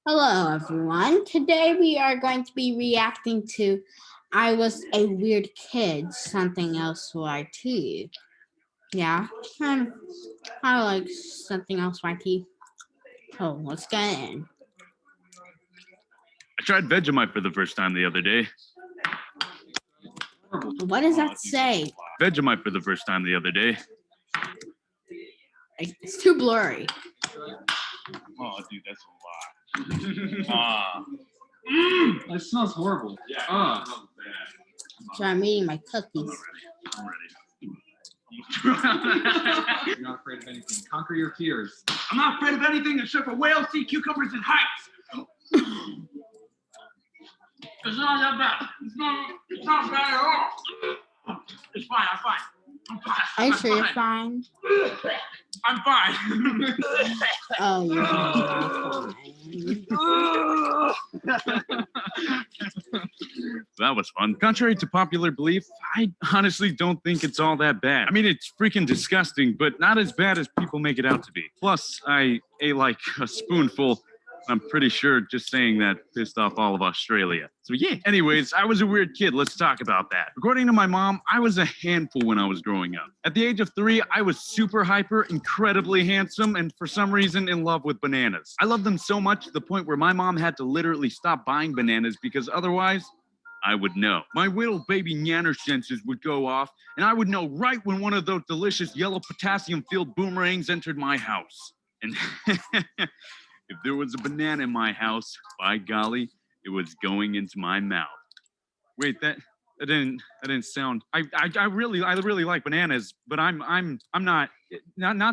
Hello, everyone. Today we are going to be reacting to I Was a Weird Kid, Something Else YT. Yeah, I like Something Else YT. So let's get in. I tried Vegemite for the first time the other day. What does that say? Vegemite for the first time the other day. It's too blurry. Oh, dude, that's a lot. That smells horrible. Yeah. So I'm eating my cookies. I'm ready. You're not afraid of anything. Conquer your fears. I'm not afraid of anything except for whales, sea cucumbers, and heights. It's not that bad. It's not bad at all. It's fine. I'm fine. I'm fine. Are you sure you're fine? I'm fine. Oh, you're fine. That was fun. Contrary to popular belief, I honestly don't think it's all that bad. I mean, it's freaking disgusting, but not as bad as people make it out to be. Plus, I ate like a spoonful. I'm pretty sure just saying that pissed off all of Australia. So yeah, anyways, I was a weird kid. Let's talk about that. According to my mom, I was a handful when I was growing up. At the age of 3, I was super hyper, incredibly handsome, and for some reason in love with bananas. I loved them so much to the point where my mom had to literally stop buying bananas because otherwise, I would know. My little baby nanner senses would go off, and I would know right when one of those delicious yellow potassium-filled boomerangs entered my house. And if there was a banana in my house, by golly, it was going into my mouth. Wait, that didn't sound. I really like bananas, but I'm not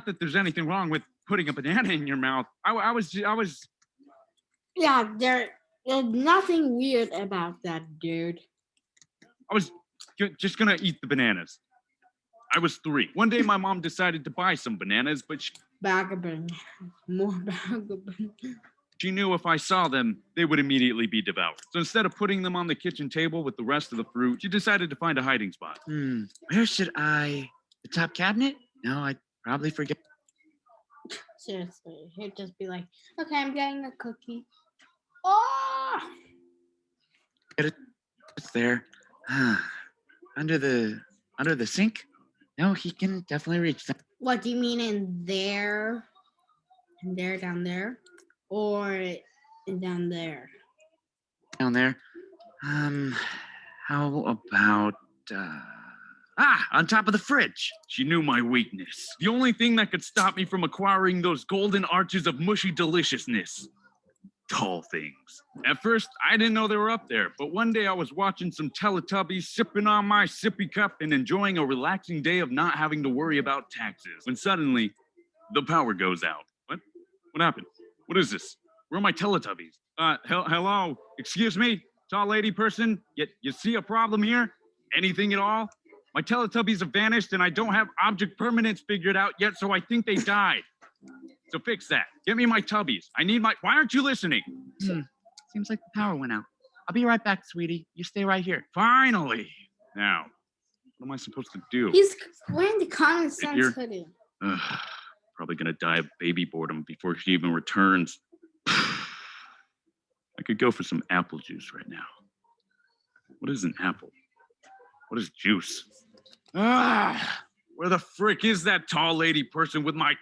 that there's anything wrong with putting a banana in your mouth. I was. Yeah, there's nothing weird about that, dude. I was just gonna eat the bananas. I was 3. One day, my mom decided to buy some bananas, but Bag of bananas. More bag of bananas. she knew if I saw them, they would immediately be devoured. So instead of putting them on the kitchen table with the rest of the fruit, she decided to find a hiding spot. Where should I? The top cabinet? No, I'd probably forget. Seriously, he'd just be like, okay, I'm getting a cookie. Oh! It's there. Under the sink? No, he can definitely reach them. What do you mean in there? In there, down there? Or down there? Down there. How about on top of the fridge? She knew my weakness. The only thing that could stop me from acquiring those golden arches of mushy deliciousness. Tall things. At first, I didn't know they were up there, but one day I was watching some Teletubbies, sipping on my sippy cup and enjoying a relaxing day of not having to worry about taxes, when suddenly, the power goes out. What? What happened? What is this? Where are my Teletubbies? Hello? Excuse me? Tall lady person? You see a problem here? Anything at all? My Teletubbies have vanished and I don't have object permanence figured out yet, so I think they died. So fix that. Get me my tubbies. I need my... Why aren't you listening? Seems like the power went out. I'll be right back, sweetie. You stay right here. Finally. Now, what am I supposed to do? He's wearing the common sense You're- hoodie. Probably gonna die of baby boredom before she even returns. I could go for some apple juice right now. What is an apple? What is juice? Where the frick is that tall lady person with my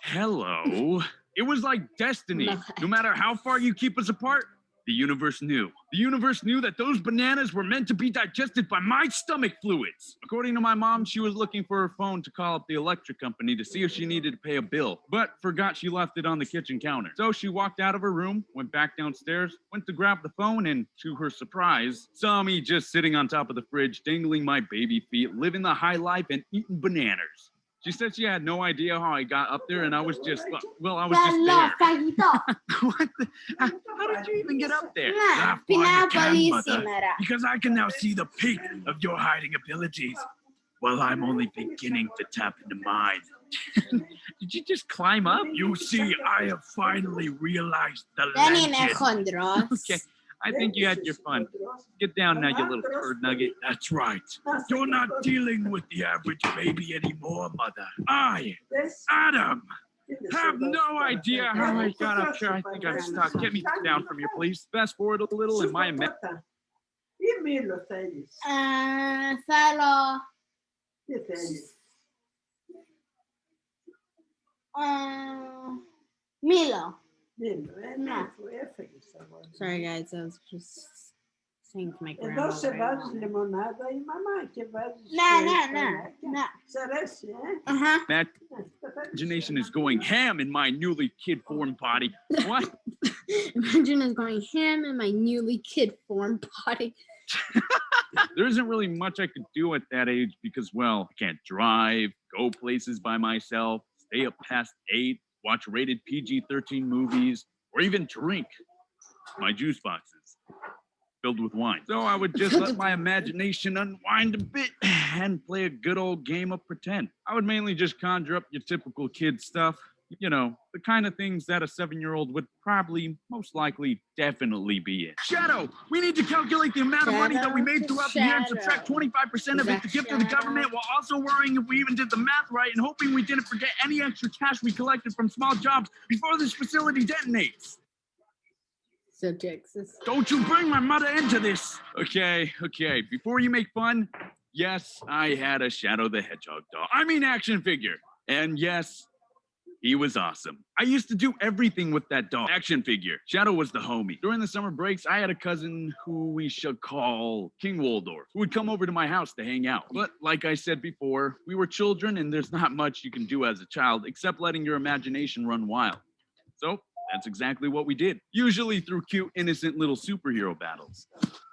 hello? It was like destiny. No matter how far you keep us apart, the universe knew. The universe knew that those bananas were meant to be digested by my stomach fluids. According to my mom, she was looking for her phone to call up the electric company to see if she needed to pay a bill, but forgot she left it on the kitchen counter. So she walked out of her room, went back downstairs, went to grab the phone, and to her surprise, saw me just sitting on top of the fridge, dangling my baby feet, living the high life and eating bananas. She said she had no idea how I got up there, and I was just, I was just there. What the? How did you even get up there? Because I can now see the peak of your hiding abilities, while I'm only beginning to tap into mine. Did you just climb up? You see, I have finally realized the legend. Okay, I think you had your fun. Get down now, you little turd nugget. That's right. You're not dealing with the average baby anymore, Mother. I, Adam, Have no idea how I got up here. I think I'm stuck. Get me down from here, please. Fast forward a little in my Falo. Milo. No. Sorry, guys. I was just saying to my grandma. Então você vai de limonada aí, mamãe, que vai de No. Sarece, hein? Uh-huh. imagination is going ham in my newly kid-formed body. What? Imagine is going ham in my newly kid-formed body. There isn't really much I could do at that age because, well, I can't drive, go places by myself, stay up past 8, watch rated PG-13 movies, or even drink my juice boxes filled with wine. So I would just let my imagination unwind a bit and play a good old game of pretend. I would mainly just conjure up your typical kid stuff. You know, the kind of things that a 7-year-old would probably, most likely, definitely be in. Shadow, we need to calculate the amount of money that we made throughout the year and subtract 25% of it to give to the government while also worrying if we even did the math right and hoping we didn't forget any extra cash we collected from small jobs before this facility detonates. So Texas. Don't you bring my mother into this. Okay. Before you make fun, yes, I had a Shadow the Hedgehog doll. I mean action figure. And yes, he was awesome. I used to do everything with that doll action figure. Shadow was the homie. During the summer breaks, I had a cousin who we should call King Waldorf, who would come over to my house to hang out. But like I said before, we were children and there's not much you can do as a child except letting your imagination run wild. So that's exactly what we did, usually through cute, innocent little superhero battles.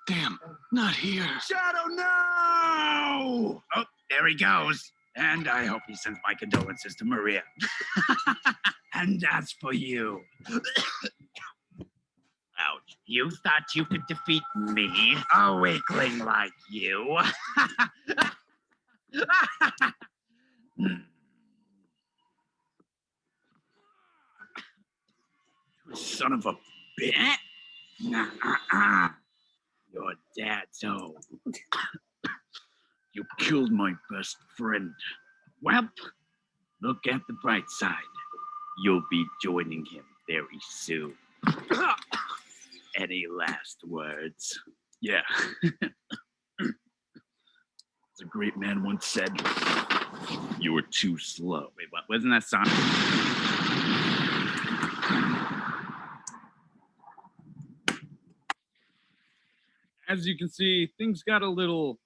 Damn, not here. Shadow, no! Oh, there he goes. And I hope he sends my condolences to Maria. And as for you. Ouch. You thought you could defeat me, a weakling like you? Son of a bitch. Your dad's home. You killed my best friend. Well, look at the bright side. You'll be joining him very soon. Any last words? Yeah. As a great man once said, you were too slow. Wait, what? Wasn't that song? As you can see, things got a little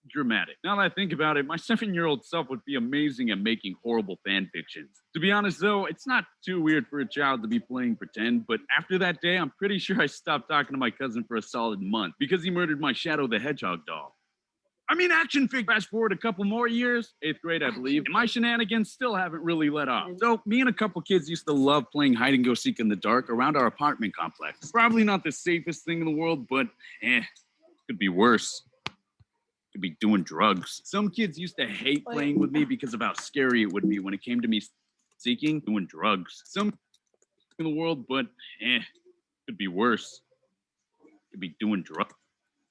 dramatic. Now that I think about it, my 7-year-old self would be amazing at making horrible fan fictions. To be honest though, it's not too weird for a child to be playing pretend, but after that day, I'm pretty sure I stopped talking to my cousin for a solid month because he murdered my Shadow the Hedgehog doll. I mean action figure. Fast forward a couple more years, 8th grade I believe, and my shenanigans still haven't really let off. So me and a couple kids used to love playing hide and go seek in the dark around our apartment complex. Probably not the safest thing in the world, but could be worse. Could be doing drugs. Some kids used to hate playing with me because of how scary it would be when it came to me seeking doing drugs. Some in the world, but could be worse. Could be doing drugs.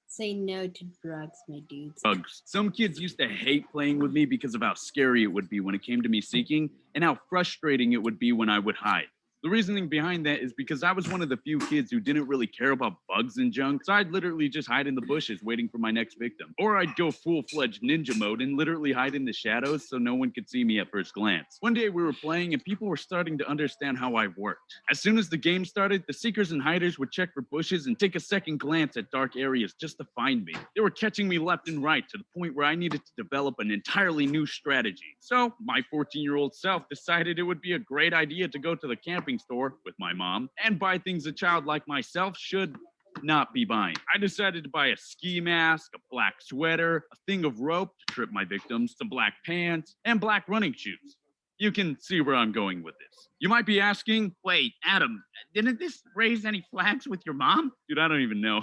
Say no to drugs, my dudes. Drugs. Some kids used to hate playing with me because of how scary it would be when it came to me seeking and how frustrating it would be when I would hide. The reasoning behind that is because I was one of the few kids who didn't really care about bugs and junk, so I'd literally just hide in the bushes waiting for my next victim. Or I'd go full-fledged ninja mode and literally hide in the shadows so no one could see me at first glance. One day we were playing and people were starting to understand how I worked. As soon as the game started, the seekers and hiders would check for bushes and take a second glance at dark areas just to find me. They were catching me left and right to the point where I needed to develop an entirely new strategy. So my 14-year-old self decided it would be a great idea to go to the camping store with my mom and buy things a child like myself should not be buying. I decided to buy a ski mask, a black sweater, a thing of rope to trip my victims, some black pants, and black running shoes. You can see where I'm going with this. You might be asking, Wait, Adam, didn't this raise any flags with your mom? dude, I don't even know.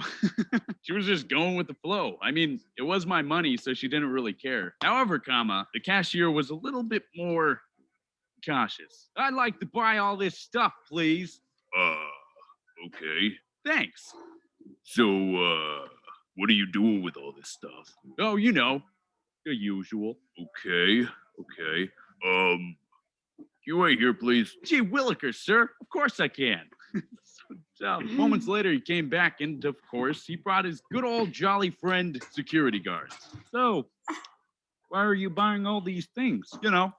She was just going with the flow. I mean, it was my money, so she didn't really care. However, the cashier was a little bit more cautious. I'd like to buy all this stuff, please. Okay. Thanks. So, what are you doing with all this stuff? Oh, you know, the usual. Okay. you wait here, please? Gee willikers, sir. Of course I can. Moments later, he came back, and of course, he brought his good old jolly friend, security guards. So, why are you buying all these things? You know,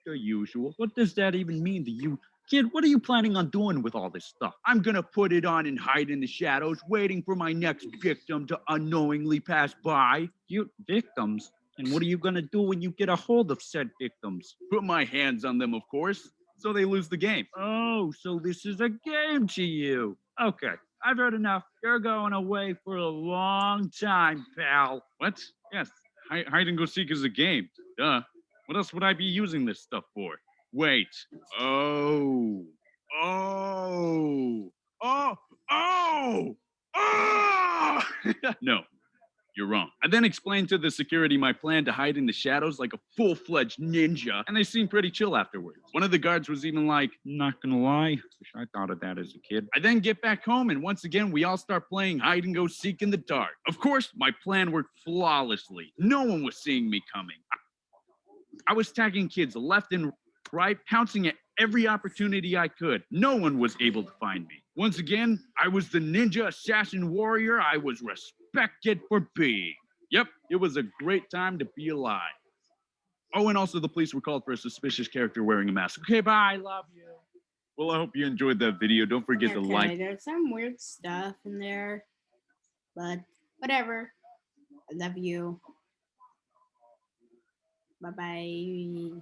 the usual. What does that even mean to you? Kid, what are you planning on doing with all this stuff? I'm gonna put it on and hide in the shadows, waiting for my next victim to unknowingly pass by. You victims? And what are you gonna do when you get a hold of said victims? Put my hands on them, of course, so they lose the game. Oh, so this is a game to you. Okay, I've heard enough. You're going away for a long time, pal. What? Yes, hide and go seek is a game. Duh. What else would I be using this stuff for? Wait. Oh. Oh. Oh. Oh. Oh. No, you're wrong. I then explained to the security my plan to hide in the shadows like a full-fledged ninja, and they seemed pretty chill afterwards. One of the guards was even like, not gonna lie, wish I thought of that as a kid. I then get back home, and once again, we all start playing hide and go seek in the dark. Of course, my plan worked flawlessly. No one was seeing me coming. I was tagging kids left and right, pouncing at every opportunity I could. No one was able to find me. Once again, I was the ninja assassin warrior I was respected for being. Yep, it was a great time to be alive. Oh, and also the police were called for a suspicious character wearing a mask. Okay, bye, love you. Well, I hope you enjoyed that video. Don't forget to like. There's some weird stuff in there, but whatever. I love you. Bye bye.